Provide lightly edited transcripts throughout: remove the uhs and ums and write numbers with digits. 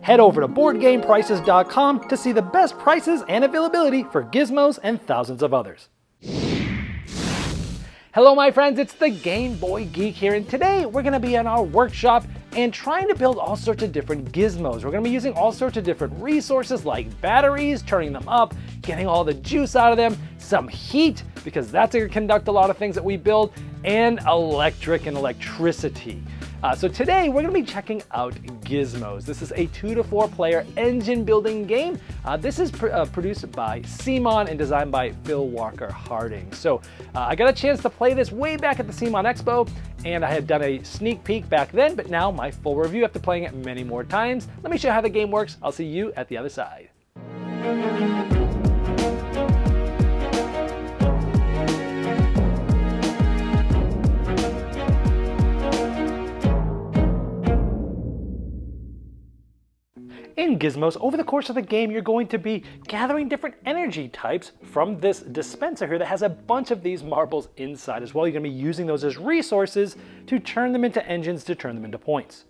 Head over to BoardGamePrices.com to see the best prices and availability for Gizmos and thousands of others. Hello my friends, it's the Game Boy Geek here, and today we're going to be in our workshop and trying to build all sorts of different gizmos. We're going to be using all sorts of different resources like batteries, turning them up, getting all the juice out of them, some heat, because that's going to conduct a lot of things that we build, and electricity. So today we're going to be checking out Gizmos. This is a 2 to 4 player engine building game. This is produced by CMON and designed by Phil Walker Harding. So I got a chance to play this way back at the CMON Expo, and I had done a sneak peek back then, but now my full review after playing it many more times. Let me show you how the game works. I'll see you at the other side. In Gizmos, over the course of the game, you're going to be gathering different energy types from this dispenser here that has a bunch of these marbles inside as well. You're going to be using those as resources to turn them into engines, to turn them into points.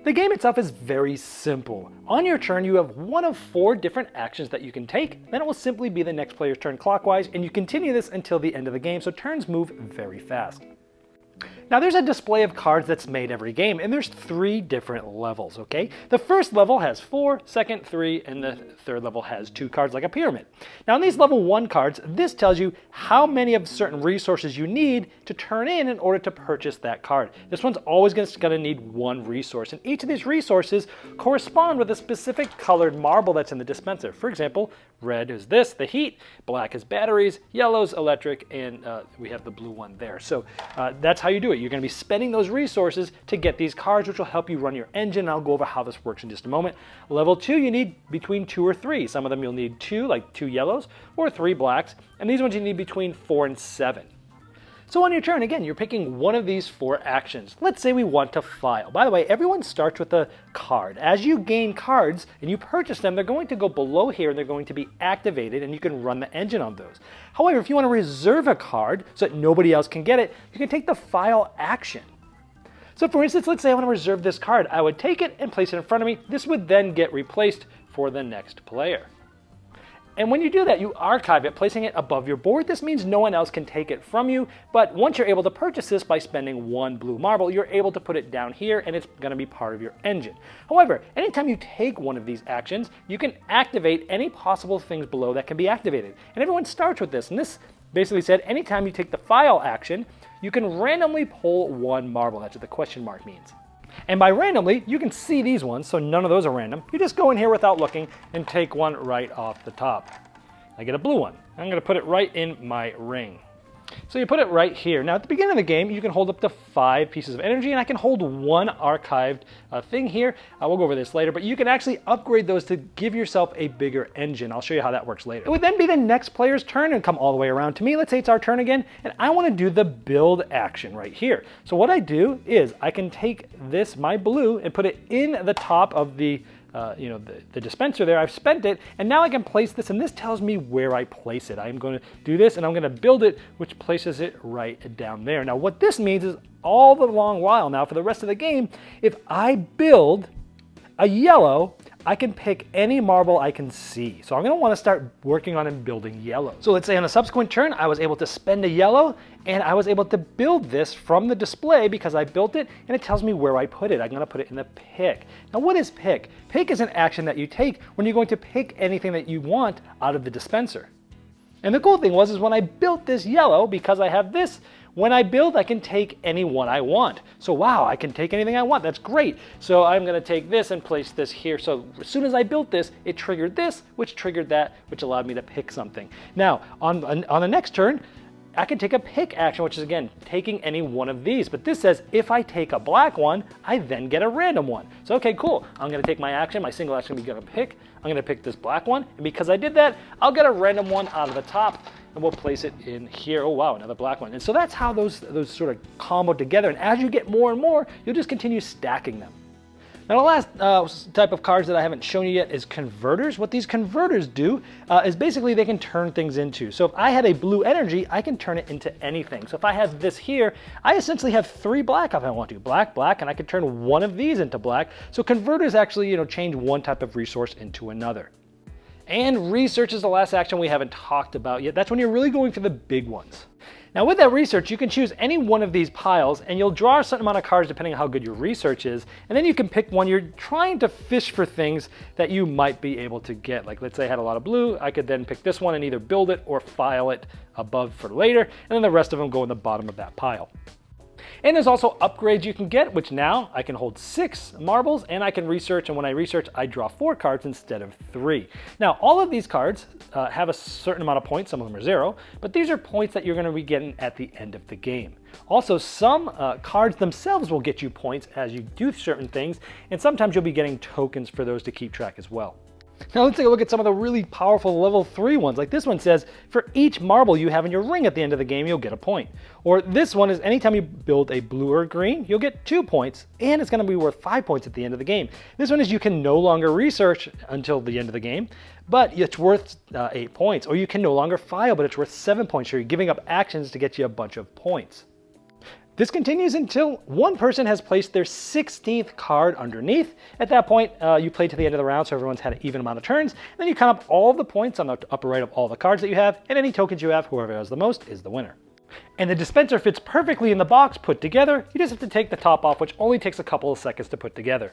The game itself is very simple. On your turn, you have one of 4 different actions that you can take. Then it will simply be the next player's turn clockwise, and you continue this until the end of the game, so turns move very fast. Now there's a display of cards that's made every game, and there's 3 different levels, okay? The first level has 4, second 3, and the third level has 2 cards like a pyramid. Now in these level 1 cards, this tells you how many of certain resources you need to turn in order to purchase that card. This one's always going to need 1 resource, and each of these resources correspond with a specific colored marble that's in the dispenser. For example, red is this, the heat, black is batteries, yellow's electric, and we have the blue one there. So that's how you do it. You're going to be spending those resources to get these cards, which will help you run your engine. I'll go over how this works in just a moment. Level 2, you need between 2 or 3. Some of them you'll need 2, like 2 yellows, or 3 blacks, and these ones you need between 4 and 7. So on your turn, again, you're picking one of these 4 actions. Let's say we want to file. By the way, everyone starts with a card. As you gain cards and you purchase them, they're going to go below here and they're going to be activated, and you can run the engine on those. However, if you want to reserve a card so that nobody else can get it, you can take the file action. So for instance, let's say I want to reserve this card. I would take it and place it in front of me. This would then get replaced for the next player. And when you do that, you archive it, placing it above your board. This means no one else can take it from you, but once you're able to purchase this by spending 1 blue marble, you're able to put it down here and it's going to be part of your engine. However, anytime you take one of these actions, you can activate any possible things below that can be activated. And everyone starts with this, and this basically said anytime you take the file action, you can randomly pull 1 marble. That's what the question mark means. And by randomly, you can see these ones, so none of those are random. You just go in here without looking and take one right off the top. I get a blue one. I'm going to put it right in my ring. So you put it right here. Now at the beginning of the game, you can hold up to 5 pieces of energy, and I can hold 1 archived thing here. We'll go over this later, but you can actually upgrade those to give yourself a bigger engine. I'll show you how that works later. It would then be the next player's turn and come all the way around to me. Let's say it's our turn again, and I want to do the build action right here. So what I do is I can take this, my blue, and put it in the top of the the dispenser there. I've spent it, and now I can place this, and this tells me where I place it. I'm going to do this, and I'm going to build it, which places it right down there. Now what this means is all the long while now for the rest of the game, if I build a yellow, I can pick any marble I can see. So I'm going to want to start working on and building yellow. So let's say on a subsequent turn, I was able to spend a yellow, and I was able to build this from the display because I built it, and it tells me where I put it. I'm going to put it in the pick. Now what is pick? Pick is an action that you take when you're going to pick anything that you want out of the dispenser. And the cool thing was when I built this yellow, because I have this, when I build, I can take any one I want. So wow, I can take anything I want. That's great. So I'm going to take this and place this here. So as soon as I built this, it triggered this, which triggered that, which allowed me to pick something. Now, on the next turn, I can take a pick action, which is again, taking any one of these. But this says, if I take a black one, I then get a random one. So okay, cool. I'm going to take my action, my single action, I'm going to pick. I'm going to pick this black one. And because I did that, I'll get a random one out of the top, and we'll place it in here. Oh wow, another black one. And so that's how those sort of combo together. And as you get more and more, you'll just continue stacking them. Now the last type of cards that I haven't shown you yet is converters. What these converters do is basically they can turn things into. So if I had a blue energy, I can turn it into anything. So if I have this here, I essentially have 3 black if I want to. Black, black, and I can turn one of these into black. So converters actually, change one type of resource into another. And research is the last action we haven't talked about yet. That's when you're really going for the big ones. Now with that research, you can choose any one of these piles and you'll draw a certain amount of cards depending on how good your research is. And then you can pick one. You're trying to fish for things that you might be able to get. Like let's say I had a lot of blue, I could then pick this one and either build it or file it above for later. And then the rest of them go in the bottom of that pile. And there's also upgrades you can get, which now I can hold 6 marbles and I can research, and when I research, I draw 4 cards instead of 3. Now, all of these cards have a certain amount of points, some of them are 0, but these are points that you're gonna be getting at the end of the game. Also, some cards themselves will get you points as you do certain things, and sometimes you'll be getting tokens for those to keep track as well. Now let's take a look at some of the really powerful level 3 ones. Like this one says, for each marble you have in your ring at the end of the game, you'll get a point. Or this one is anytime you build a blue or green, you'll get 2 points, and it's gonna be worth 5 points at the end of the game. This one is you can no longer research until the end of the game, but it's worth 8 points. Or you can no longer file, but it's worth 7 points. So you're giving up actions to get you a bunch of points. This continues until one person has placed their 16th card underneath. At that point, you play to the end of the round, so everyone's had an even amount of turns. Then you count up all the points on the upper right of all the cards that you have, and any tokens you have, whoever has the most is the winner. And the dispenser fits perfectly in the box put together. You just have to take the top off, which only takes a couple of seconds to put together.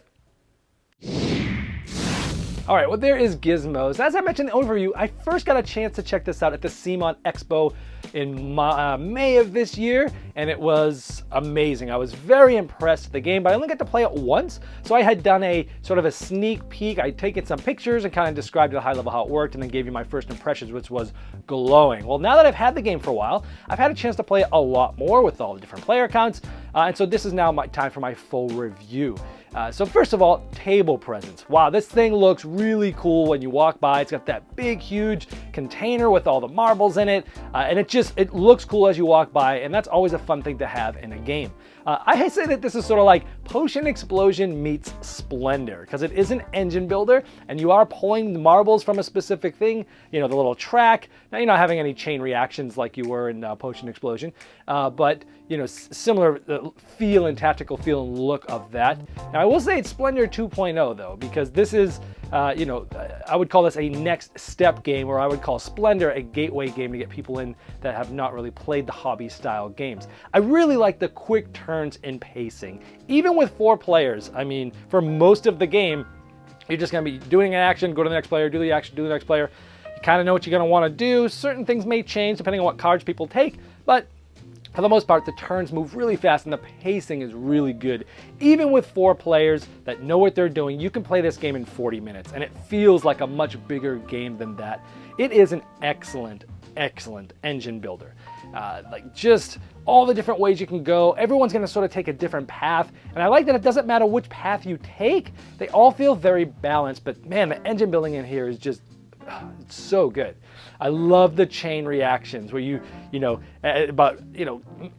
All right, well, there is Gizmos. As I mentioned in the overview, I first got a chance to check this out at the CMON Expo in May of this year, and it was amazing. I was very impressed with the game, but I only got to play it once, so I had done a sort of a sneak peek. I'd taken some pictures and kind of described at a high level how it worked, and then gave you my first impressions, which was glowing. Well, now that I've had the game for a while, I've had a chance to play it a lot more with all the different player counts, and so this is now my time for my full review. So first of all, table presence. Wow, this thing looks really cool when you walk by. It's got that big, huge container with all the marbles in it, and it looks cool as you walk by, and that's always a fun thing to have in a game. I say that this is sort of like Potion Explosion meets Splendor, because it is an engine builder, and you are pulling the marbles from a specific thing, the little track. Now, you're not having any chain reactions like you were in Potion Explosion, but, similar feel and tactical feel and look of that. Now, I will say it's Splendor 2.0, though, because this is, I would call this a next step game, or I would call Splendor a gateway game to get people in that have not really played the hobby-style games. I really like the quick turns in pacing. Even with 4 players, I mean, for most of the game, you're just going to be doing an action, go to the next player, do the action, do the next player. You kind of know what you're going to want to do. Certain things may change depending on what cards people take, but for the most part, the turns move really fast and the pacing is really good. Even with 4 players that know what they're doing, you can play this game in 40 minutes, and it feels like a much bigger game than that. It is an excellent, excellent engine builder. Like just all the different ways you can go. Everyone's going to sort of take a different path, and I like that it doesn't matter which path you take. They all feel very balanced, but man, the engine building in here is just it's so good. I love the chain reactions where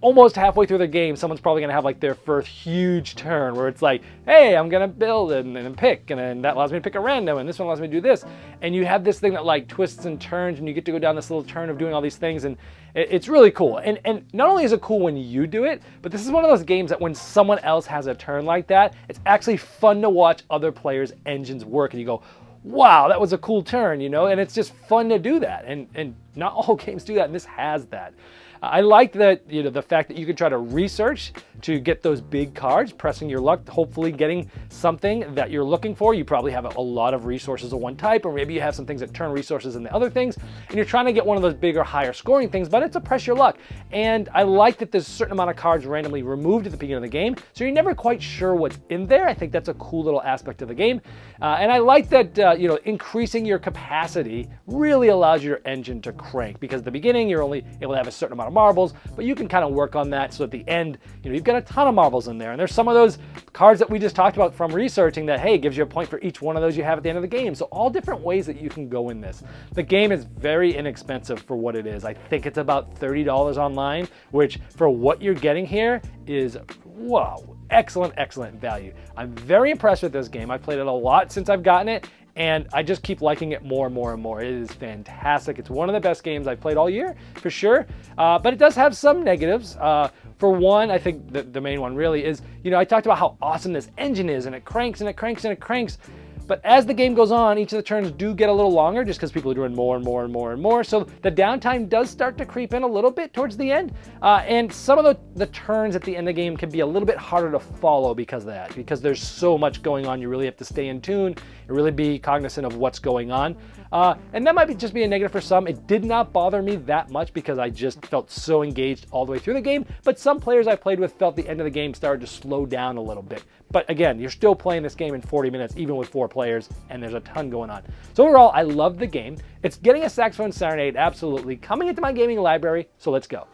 almost halfway through the game, someone's probably gonna have like their first huge turn where it's like, hey, I'm gonna build and then pick, and then that allows me to pick a random, and this one allows me to do this. And you have this thing that like twists and turns, and you get to go down this little turn of doing all these things, and it's really cool. And not only is it cool when you do it, but this is one of those games that when someone else has a turn like that, it's actually fun to watch other players' engines work, and you go, wow, that was a cool turn, and it's just fun to do that. And not all games do that, and this has that. I like that, the fact that you can try to research to get those big cards, pressing your luck, hopefully getting something that you're looking for. You probably have a lot of resources of one type, or maybe you have some things that turn resources into other things, and you're trying to get one of those bigger, higher scoring things, but it's a press your luck. And I like that there's a certain amount of cards randomly removed at the beginning of the game, so you're never quite sure what's in there. I think that's a cool little aspect of the game. And I like that, increasing your capacity really allows your engine to crank, because at the beginning, you're only able to have a certain amount of marbles, but you can kind of work on that so at the end, you've got a ton of marbles in there. And there's some of those cards that we just talked about from researching that, hey, gives you a point for each one of those you have at the end of the game. So all different ways that you can go in this. The game is very inexpensive for what it is. I think it's about $30 online, which for what you're getting here is, wow, excellent, excellent value. I'm very impressed with this game. I've played it a lot since I've gotten it, and I just keep liking it more and more and more. It is fantastic. It's one of the best games I've played all year, for sure. But it does have some negatives. For one, I think the main one really is, I talked about how awesome this engine is, and it cranks and it cranks and it cranks. But as the game goes on, each of the turns do get a little longer just because people are doing more and more and more and more. So the downtime does start to creep in a little bit towards the end. And some of the turns at the end of the game can be a little bit harder to follow because of that, because there's so much going on. You really have to stay in tune and really be cognizant of what's going on. And that might just be a negative for some. It did not bother me that much because I just felt so engaged all the way through the game. But some players I played with felt the end of the game started to slow down a little bit. But again, you're still playing this game in 40 minutes, even with 4 players, and there's a ton going on. So overall, I love the game. It's getting a saxophone serenade, absolutely, coming into my gaming library, so let's go.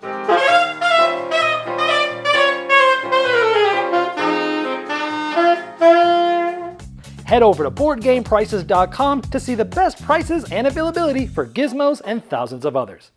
Head over to BoardGamePrices.com to see the best prices and availability for Gizmos and thousands of others.